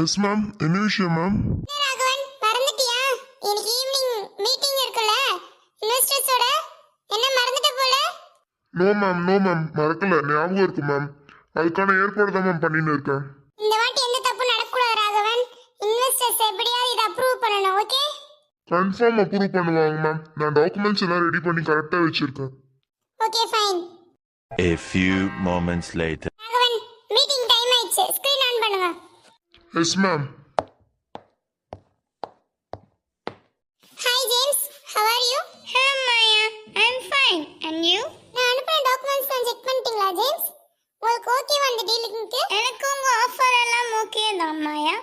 Yes ma'am. என்ன விஷயம் ma'am? Raghavan மறந்துட்டியா? இன்னைக்கு ஈவினிங் மீட்டிங் இருக்குல்ல இன்வெஸ்டர்ஸோட, என்ன மறந்துட்ட போல? நோ மேம், நோ மேம், மறக்கல, ஞாபகம் இருக்கு மேம். அதுக்கான ஏற்பாடு தான் மேம் பண்ணின்னு இருக்கேன். இந்த வாட்டி எந்த தப்பு நடக்கக்கூடாது ராகவன். இன்வெஸ்டர்ஸ் எப்படியாவது இதை அப்ரூவ் பண்ணணும். ஓகே? கன்ஃபார்ம் அப்ரூவ் பண்ணுவாங்க மேம். நான் டாக்குமெண்ட்ஸ் எல்லாம் ரெடி பண்ணி கரெக்டா வச்சிருக்கேன். Okay fine. A few moments later. Raghavan meeting time ஆயிடுச்சு, ஸ்கிரீன் ஆன் பண்ணுங்க. Yes ma'am. Hi James, how are you? Hello Maya, I'm fine. And you? நான் அனுப்புற டாக்குமெண்ட்ஸ் செக் பண்ணிட்டீங்களா ஜேம்ஸ்? உங்களுக்கு ஓகேவா அந்த டீலிங்க்கு? எனக்கு உங்க ஆஃபர் எல்லாம் ஓகே தான் மாயா.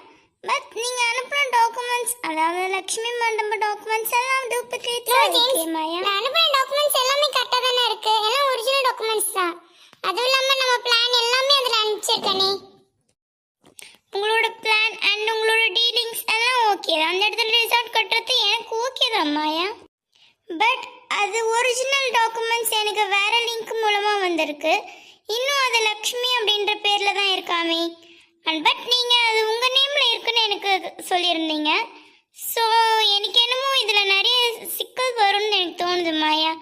பட் நீங்க அனுப்புற டாக்குமெண்ட்ஸ், அதாவது லட்சுமி மண்டப டாக்குமெண்ட்ஸ் எல்லாம் டூப்ளிகேட் இருக்கு மாயா. நான் அனுப்புற டாக்குமெண்ட்ஸ் எல்லாமே கரெக்ட்டா தான இருக்கு. எல்லாம் ஒரிஜினல் டாக்குமெண்ட்ஸ் தான். அதுவும் இல்லாம நம்ம பிளான் எல்லாமே அதுல அனுப்பிச்சிருக்கனே. உங்களோட பிளான் அண்ட் உங்களோட டீலிங்ஸ் எல்லாம் ஓகே. அந்த இடத்துல ரிசார்ட் கட்டுறது எனக்கு ஓகே தான் மாயா. பட் அது ஒரிஜினல் டாக்குமெண்ட்ஸ் எனக்கு வேற லிங்க் மூலமா வந்திருக்கு. இன்னும் அது லக்ஷ்மி அப்படின்ற பேர்ல தான் இருக்காமே. அண்ட் பட் நீங்க அது உங்க நேம்ல இருக்குன்னு எனக்கு சொல்லியிருந்தீங்க. ஸோ எனக்கு என்னமோ இதுல நிறைய சிக்கல் வரும்னு எனக்கு தோணுது மாயா.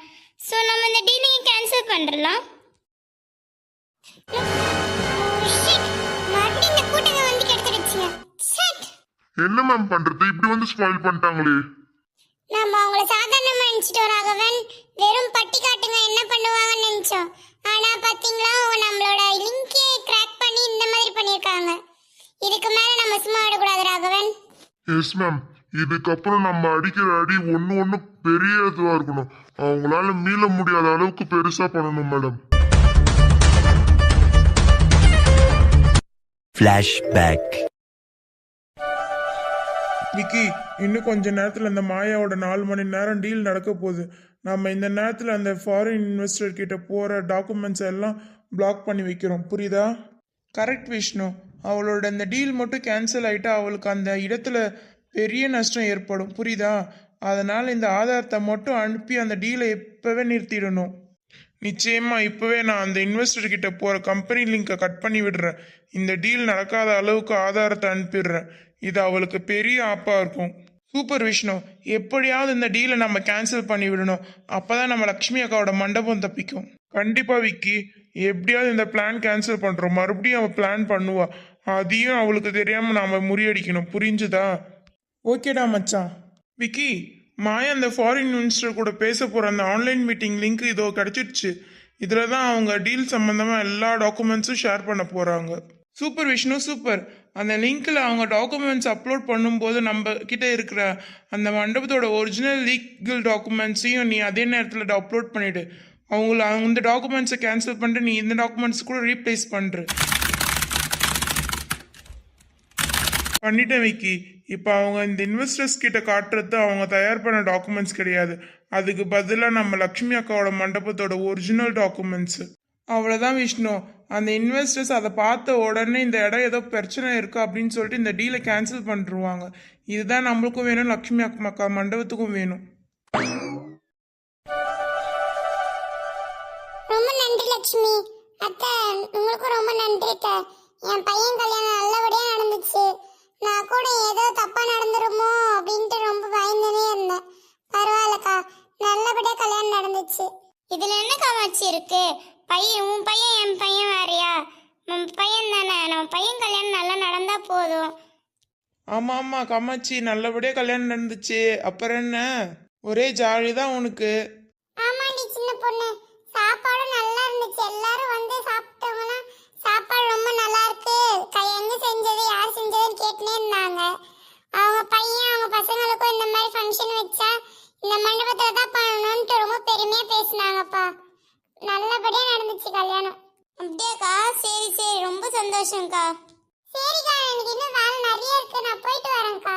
ஸோ நம்ம இந்த டீலிங்கை கேன்சல் பண்ணிடலாம். என்ன மேம் பண்றது? இப்படி வந்து ஸ்பாயில் பண்ணிட்டாங்களே. நம்ம அவங்கள சாதாரணமா நினைச்சிட்டோம் ராகவன். வெறும் பட்டி காட்டுங்க என்ன பண்ணுவாங்கன்னு நினைச்சோம். ஆனா பாத்தீங்களா, நம்மளோட லிங்கே கிராக் பண்ணி இந்த மாதிரி பண்ணிருக்காங்க. இதுக்கு மேல நம்ம சும்மா விடக்கூடாது ராகவன். Yes ma'am. இதுக்கப்புறம் நம்ம அடிக்கிற அடி ஒண்ணு பெரிய இதுவா இருக்கணும். அவங்களால மீள முடியாத அளவுக்கு பெருசா பண்ணணும் மேடம். Flashback. விக்கி, இன்னும் கொஞ்ச நேரத்தில் அந்த மாயாவோட 4 மணி நேரம் டீல் நடக்க போகுது. நம்ம இந்த நேரத்தில் அந்த ஃபாரின் இன்வெஸ்டர் கிட்ட போகிற டாக்குமெண்ட்ஸ் எல்லாம் பிளாக் பண்ணி வைக்கிறோம். புரியுதா? கரெக்ட் விஷ்ணு. அவளோட அந்த டீல் மட்டும் கேன்சல் ஆகிட்டா அவளுக்கு அந்த இடத்துல பெரிய நஷ்டம் ஏற்படும். புரியுதா? அதனால் இந்த ஆதாரத்தை மட்டும் அனுப்பி அந்த டீலை இப்போவே நிறுத்திடணும். நிச்சயமா இப்போவே நான் அந்த இன்வெஸ்டர் கிட்ட போகிற கம்பெனி லிங்கை கட் பண்ணி விடுறேன். இந்த டீல் நடக்காத அளவுக்கு ஆதாரத்தை அனுப்பிடுறேன். இது அவளுக்கு பெரிய ஆப்பாக இருக்கும். சூப்பர் விஷ்ணு, எப்படியாவது இந்த டீலை நம்ம கேன்சல் பண்ணி விடணும். அப்போதான் நம்ம லக்ஷ்மி அக்காவோட மண்டபம் தப்பிக்கும். கண்டிப்பாக விக்கி, எப்படியாவது இந்த பிளான் கேன்சல் பண்ணுறோம். மறுபடியும் அவள் பிளான் பண்ணுவா. அதையும் அவளுக்கு தெரியாமல் நாம் முறியடிக்கணும். புரிஞ்சுதா? ஓகேடா மச்சான். விக்கி, மாயா அந்த ஃபாரின் மினிஸ்டர் கூட பேச போகிற அந்த ஆன்லைன் மீட்டிங் லிங்க் இதோ கிடச்சிடுச்சு. இதில் தான் அவங்க டீல் சம்மந்தமாக எல்லா டாக்குமெண்ட்ஸும் ஷேர் பண்ண போகிறாங்க. Super Vishnu, super. அந்த லிங்க்கில் அவங்க டாக்குமெண்ட்ஸ் அப்லோட் பண்ணும்போது நம்ம கிட்ட இருக்கிற அந்த மண்டபத்தோட ஒரிஜினல் லீகல் டாக்குமெண்ட்ஸையும் நீ அதே நேரத்தில் அப்லோட் பண்ணிவிடு. அவங்கள அந்த டாக்குமெண்ட்ஸை கேன்சல் பண்ணிட்டு நீ இந்த டாக்குமெண்ட்ஸ் கூட ரீப்ளேஸ் பண்ணுற. பண்ணிட்டேன் விக்கி. இப்போ அவங்க இந்த இன்வெஸ்டர்ஸ் கிட்ட காட்டுறது அவங்க தயார் பண்ண டாக்குமெண்ட்ஸ் கிடையாது. அதுக்கு பதிலாக நம்ம லக்ஷ்மி அக்காவோட மண்டபத்தோட ஒரிஜினல் டாக்குமெண்ட்ஸு. அவ்வளோதான் விஷ்ணு. அந்த இன்வெஸ்டர்ஸ் அதை பார்த்த உடனே இந்த இடம் ஏதோ பிரச்சனை இருக்கு அப்படின்னு சொல்லிட்டு இந்த டீலை கேன்சல் பண்ணிருவாங்க. இதுதான் நம்மளுக்கும் வேணும், லக்ஷ்மி அக்கா மண்டபத்துக்கும் வேணும். ரொம்ப நன்றி லட்சுமி அத்தை, உங்களுக்கும் ரொம்ப நன்றி. என் பையன் கல்யாணம் நல்லபடியா நடந்துச்சு. நான் கூட ஏதோ தப்பா நடந்துருமோ அப்படின்ட்டு ரொம்ப பயந்துனே இருந்தேன். பரவாயில்லக்கா, நல்லபடியா கல்யாணம் நடந்துச்சு. இதுல என்ன காமாட்சி இருக்கு? உன் பையன் என் பையன் வேறையா? நம்ம பையன் தானே, நம்ம பையன் கல்யாணம் நல்லா நடந்தா போதும். ஆமா ஆமா காமாட்சி, நல்லபடியா கல்யாணம் நடந்துச்சு. அப்புறம் என்ன, ஒரே ஜாலி தான் உனக்கு. ஆமாண்டி சின்ன பொண்ணு, சாப்பாடு நல்லா இருந்துச்சு. எல்லாரும் வந்து சாப்பிட்டவங்க சாப்பாடு ரொம்ப நல்லா இருக்கு, எங்க செஞ்சது யார் செஞ்சதுன்னு கேட்டுனே இருந்தாங்க. அவங்க பையன் அவங்க பசங்களுக்கும் இந்த மாதிரி ஃபங்க்ஷன் வச்சா இந்த மண்டபத்துல தான் பண்ணணும்னு ரொம்ப பெருமையா பேசினாங்கப்பா. நல்லபடியா நடந்துச்சு கல்யாணம். அப்படியேக்கா? சரி சரி, ரொம்ப சந்தோஷம்க்கா. சரிக்கா, எனக்கு இன்னும் வேலை நிறைய இருக்கு, நான் போயிட்டு வரேன்க்கா.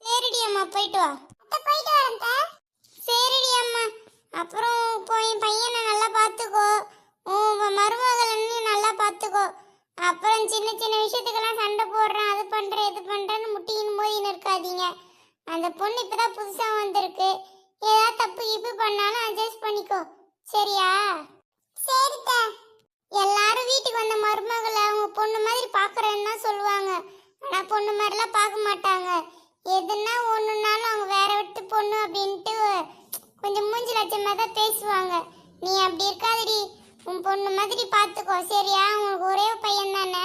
சரிடி அம்மா, போயிட்டு வா. போயிட்டு வரேன்க்கா. சரிடி அம்மா. அப்புறம் போய் பையனை நல்லா பார்த்துக்கோ, உன் மருமகளையும் நல்லா பார்த்துக்கோ. அப்புறம் சின்ன சின்ன விஷயத்துக்கெல்லாம் சண்டை போடுறேன், அது பண்ணுறேன் இது பண்ணுறேன்னு முட்டின்னு மோதின்னு இருக்காதீங்க. அந்த பொண்ணு இப்போதான் புதுசாக வந்திருக்கு. ஏதாவது தப்பு கிப்பு பண்ணாலும் அட்ஜஸ்ட் பண்ணிக்கோ. சரியா? சரிக்கா. எல்லாரும் வீட்டுக்கு வந்த மருமகளை அவங்க பொண்ணு மாதிரி பார்க்குறேன்னு தான் சொல்லுவாங்க. ஆனா பொண்ணு மாதிரிலாம் பார்க்க மாட்டாங்க. எதுனா ஒண்ணுனாலும் அவங்க வேற விட்டு பொண்ணு அப்படின்ட்டு கொஞ்சம் மூஞ்சி லட்சமா தான் பேசுவாங்க. நீ அப்படி இருக்காதடி, உன் பொண்ணு மாதிரி பார்த்துக்கோ சரியா? உனக்கு ஒரே பையன் தானே,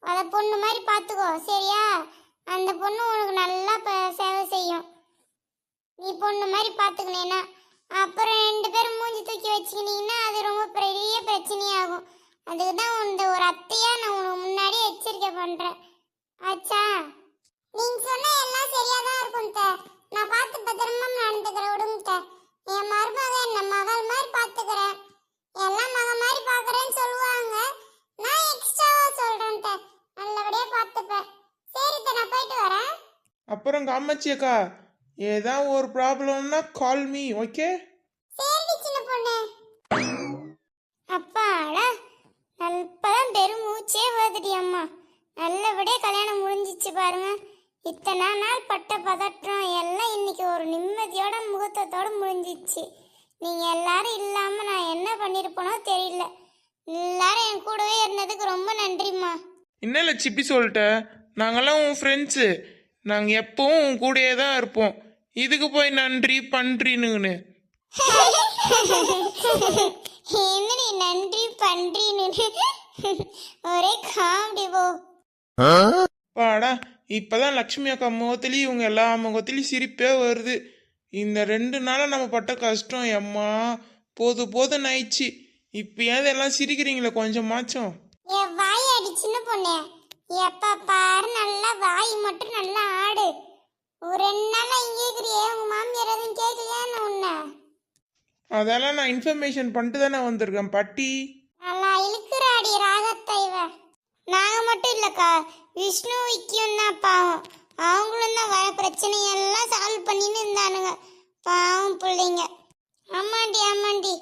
அதை பொண்ணு மாதிரி பார்த்துக்கோ சரியா? அந்த பொண்ணு உனக்கு நல்லா சேவை செய்யும். நீ பொண்ணு மாதிரி பார்த்துக்கினேன்னா அப்புறம் 2 பேரும் மூஞ்சி தூக்கி வச்சுக்கினீங்கன்னா அது ரொம்ப பெரிய பிரச்சனையாகும். அதுக்கு தான் இந்த ஒரு அத்தையா நான் உனக்கு முன்னாடியே எச்சரிக்கை பண்றேன். ஆச்சா? நீங்க சொன்ன எல்லாம் சரியா தான் இருக்கும் த. நான் பார்த்து பத்திரமா நடந்துக்கிறேன், விடுங்க த. என் மருமக என்ன மகள் மாதிரி பார்த்துக்கிறேன். எல்லாம் மக மாதிரி பார்க்கறேன்னு சொல்லுவாங்க, நான் எக்ஸ்ட்ராவா சொல்றேன் த. நல்லபடியா பார்த்துப்பேன். சரி த, நான் போயிட்டு வரேன். அப்புறம் காமாட்சி அக்கா, ஏதாவது ஒரு ப்ராப்ளம்னா கால் மீ, ஓகே? சரி சின்ன பொண்ணு. அப்பாடா, இப்பதான் பெருமூச்சே வருதுடி அம்மா. நல்லபடியா கல்யாணம் முடிஞ்சிச்சு பாருங்க. இத்தனை நாள் பட்ட பதற்றம் எல்லாம் இன்னைக்கு ஒரு நிம்மதியோட முகூர்த்தத்தோட முடிஞ்சிச்சு. நீங்க எல்லாரும் இல்லாம நான் என்ன பண்ணிருப்பனோ தெரியல. எல்லாரும் என் கூடவே இருந்ததுக்கு ரொம்ப நன்றிம்மா. என்ன லட்சிப்பி சொல்லிட்ட, நாங்கெல்லாம் உன் ஃப்ரெண்ட்ஸு, நாங்கள் எப்பவும் உன் கூடயே தான் இருப்போம். இதுக்கு போய் நன்றி பண்றீன்னு என்னடி நன்றி பண்றீன்னு ஒரே காமெடி போ. பாடா, இப்பதான் லக்ஷ்மி அக்கா முகத்துலேயும் இவங்க எல்லா முகத்துலேயும் சிரிப்பே வருது. இந்த 2 நாளா நம்ம பட்ட கஷ்டம் எம்மா போதும் ஆயிடுச்சு. இப்பயாவது எல்லாம் சிரிக்கிறீங்களே கொஞ்சமாச்சும். என் வாய் அடி சின்ன பொண்ணு, எப்ப பாரு நல்லா வாய் மட்டும் நல்லா ஆடு. ஒரு 2 நாளா இங்கே இருக்கிறியே, உங்க மாமியார் எதுவும் கேட்கலையா உன்னை? அதெல்லாம் நான் இன்ஃபர்மேஷன் பண்ணிட்டு தானே வந்திருக்கேன் பாட்டி. நல்லா இழுக்கிறாடி ராகத்தை இவ. நாங்க மட்டும் இல்லக்கா, விஷ்ணு விக்கியும் தான் பாவம். அவங்களும் தான் வர பிரச்சனையெல்லாம் சால்வ் பண்ணின்னு இருந்தானுங்க. பாவம் பிள்ளைங்க. ஆமாண்டி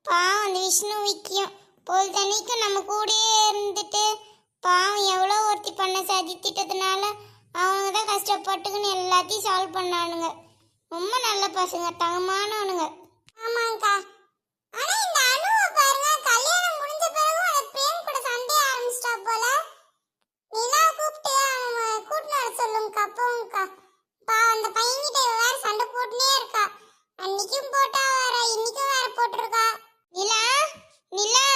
பாவம் அந்த விஷ்ணு விக்கியும் பொழுதன்னைக்கு நம்ம கூடயே இருந்துட்டு பாவம் எவ்வளோ ஒருத்தி பண்ண சாதித்திட்டதுனால அவங்க தான் கஷ்டப்பட்டுக்குன்னு எல்லாத்தையும் சால்வ் பண்ணானுங்க. ரொம்ப நல்ல பசங்க, தங்கமானவனுங்க. ஆமாங்கக்கா. ஆனா இந்த அனுவை பாருங்க, கல்யாணம் முடிஞ்ச பிறகு அந்த பிரேம் கூட சண்டை ஆரம்பிச்சிட்டா போல. நீனா கூப்பிட்டு அவன் கூட்டிட்டு வர சொல்லுங்கக்கா, போங்கக்கா. அந்த பையன்கிட்ட வேற சண்டை போட்டுனே இருக்கா. அன்னைக்கும் போட்டா வேற, இன்னைக்கும் வேற போட்டிருக்கா. நிலா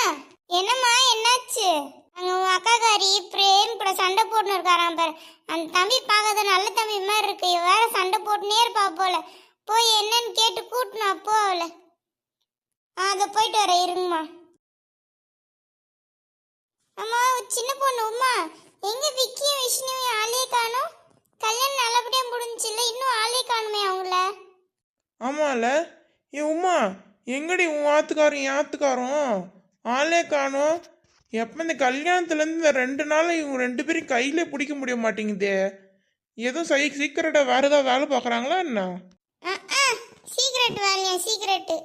என்னம்மா என்னாச்சு? அங்க உன் அக்காக்காரி பிரேம் கூட சண்டை போட்டுன்னு இருக்காராம் பாரு. அந்த தம்பி பார்க்காத நல்ல தம்பி மாதிரி இருக்கு, வேற சண்டை போட்டுனே இருப்பா போல. போய் என்னன்னு கேட்டு கூட்டணும் அப்போ அவளை. அதை போயிட்டு வர இருங்கம்மா. அம்மா சின்ன பொண்ணு உமா, எங்க விக்கியும் விஷ்ணுவையும் ஆளே காணும்? கல்யாணம் நல்லபடியா முடிஞ்சுல, இன்னும் ஆளே காணுமே அவங்கள. ஆமால, ஏ உமா, எங்கடி உன் ஆத்துக்காரும் என் ஆத்துக்காரும் ஆளே காணும்? எப்போ இந்த கல்யாணத்துலேருந்து இந்த 2 நாள் இவங்க 2 பேரும் கையிலே பிடிக்க முடிய மாட்டேங்குதே. எதுவும் சீக்கிரட்டாக வேறு ஏதாவது வேலை பார்க்குறாங்களா என்ன? சீக்ரெட் வேலையா? சீக்ரெட்டு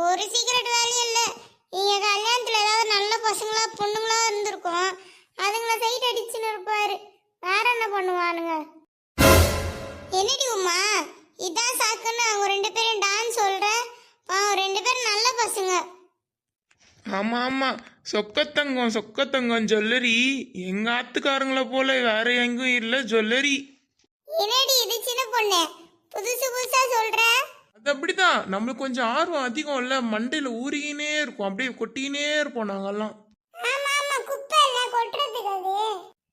ஒரு சீக்ரெட் வேலையும் இல்லை. நீங்கள் கல்யாணத்தில் ஏதாவது நல்ல பசங்களா பொண்ணுங்களா இருந்திருக்கோம், அதுங்களை சைட் அடிச்சுன்னு இருப்பாரு. வேற என்ன பண்ணுவானுங்க? என்னடி உமா இதான் சாக்குன்னு அவங்க 2 பேரும் டான்ஸ் சொல்ற? அவங்க 2 பேரும் நல்ல பசங்க. ஆமாம், சொக்கத்தங்கம் ஜுவல்லரி எங்கள் ஆத்துக்காரங்கள போல வேற எங்கும் இல்லை ஜுவல்லரி. என்னடி இது சின்ன பொண்ணு புதுசா சொல்ற? அது அப்படிதான், நம்மளுக்கு கொஞ்சம் ஆர்வம் அதிகம் இல்லை, மண்டையில் ஊறிக்கினே இருக்கும், அப்படியே கொட்டிக்கினே இருப்போம் நாங்கெல்லாம். ஆமா குப்பை எல்லாம் கொட்டுறதுக்கு அது.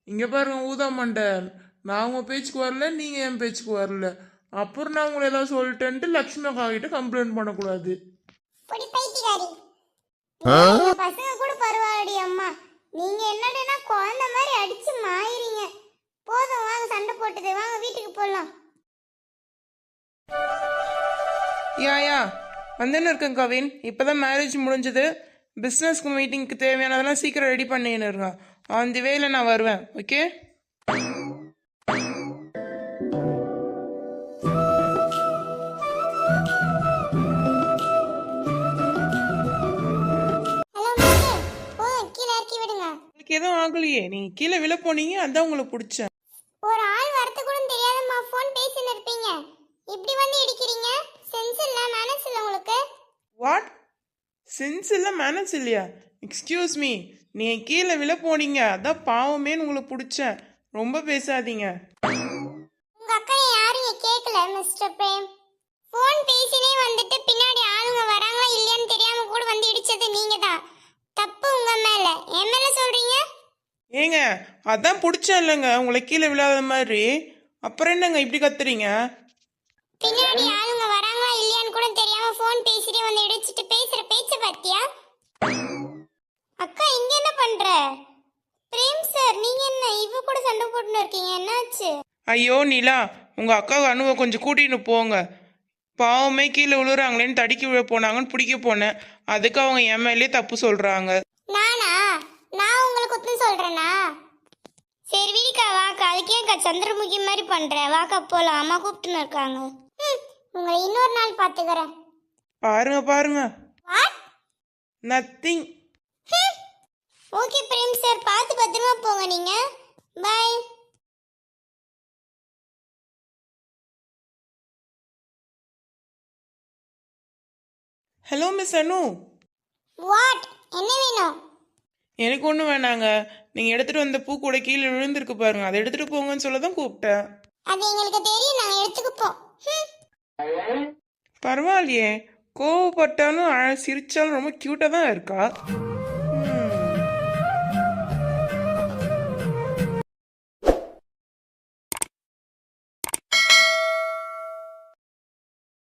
இங்கே பாருங்க ஊதா மண்டை, நான் உங்கள் பேச்சுக்கு வரல, நீங்கள் என் பேச்சுக்கு வரல, அப்புறம் நான் உங்களை ஏதாவது சொல்லிட்டேன்ட்டு லக்ஷ்மி அக்கா கிட்ட கம்ப்ளைண்ட் பண்ணக்கூடாது. பொடி பைத்தியக்காரி. பசங்க கூட பரவாயில்லைடி அம்மா, நீங்க என்னடனா குழந்தை மாதிரி அடிச்சு மாயிறீங்க. போதும் வாங்க, சண்டை போட்டது, வாங்க வீட்டுக்கு போலாம். யா வந்துன்னு இருக்கேன் கவின், இப்போதான் மேரேஜ் முடிஞ்சது. பிஸ்னஸ்க்கு மீட்டிங்க்கு தேவையானதெல்லாம் சீக்கிரம் ரெடி பண்ணின்னு இருக்கேன். ஆன் தி வேல நான் வருவேன், ஓகே? உங்களுக்கு எதுவும் ஆகலையே, நீங்கள் கீழே விழ போனீங்க, அதான் உங்களை பிடிச்சேன். ஒரு ஆள் வரது கூட தெரியாதம்மா, ஃபோன் பேசின்னு இருப்பீங்க, இப்படி வந்து இடிக்கிறீங்க. சென்ஸ் இல்ல, மேனஸ் இல்ல உங்களுக்கு? வாட்? சென்ஸ் இல்லை, மேனஸ் இல்லையா? எக்ஸ்கியூஸ் மீ, நீங்கள் கீழே விழ போனீங்க, அதான் பாவமேன்னு உங்களை பிடிச்சேன். ரொம்ப பேசாதீங்க. உங்க அக்கா யாரும் கேட்கல மிஸ்டர் பிரேம். ஃபோன் பேசினே வந்துட்டு பின்னாடி ஆளுங்க வராங்களா இல்லையான்னு தெரியாம கூட வந்து இடிச்சது நீங்க தான். தப்பு உங்க மேல. என் மேல சொல்றீங்க? ஏங்க அதான் பிடிச்சா இல்லைங்க உங்களை கீழே விழாத மாதிரி. அப்புறம் என்னங்க இப்படி கத்துறீங்க? பின்னாடி ஆளுங்க வராங்களா இல்லையான்னு கூட தெரியாம ஃபோன் பேசிட்டே வந்து இடிச்சிட்டு பேசுற பேச்ச பாத்தியா? அக்கா இங்க என்ன பண்ற? பிரேம் சார் நீங்க என்ன இவ கூட சண்டை போட்டுன்னு இருக்கீங்க? என்னாச்சு? ஐயோ நிலா, உங்க அக்கா அனுவை கொஞ்சம் கூட்டின்னு போங்க. பாவமே கீழே விழுறாங்களேன்னு தடுக்கி விழ போனாங்கன்னு பிடிக்க போனேன். அதுக்கு அவங்க என் மேலே தப்பு சொல்றாங்க. நானா? நான் உங்களுக்கு குத்தம் சொல்றேனா? சரி வீடிக்கா வாக்கா. அதுக்கே அக்கா சந்திரமுகி மாதிரி பண்ற. வாக்கா போலாம். அம்மா கூப்பிட்டுன்னு இருக்காங்க. உங்களை இன்னொரு நாள் பாத்துக்கிறேன். பாருங்க பாருங்க. What? Nothing. Okay Prem sir, பார்த்து பத்திரமா போங்க நீங்க. Bye. Hello miss Anu. What? என்ன வேணும்? எனக்கு ஒன்றும் வேணாங்க. நீங்கள் எடுத்துகிட்டு வந்த பூ கூட கீழே விழுந்திருக்கு பாருங்க, அதை எடுத்துகிட்டு போங்கன்னு சொல்ல தான் கூப்பிட்டேன். அது எங்களுக்கு தெரியும், நாங்க எடுத்துக்குப்போம். பரவாயில்லையே, கோவப்பட்டாலும் சிரிச்சாலும் ரொம்ப க்யூட்டாக தான் இருக்கா.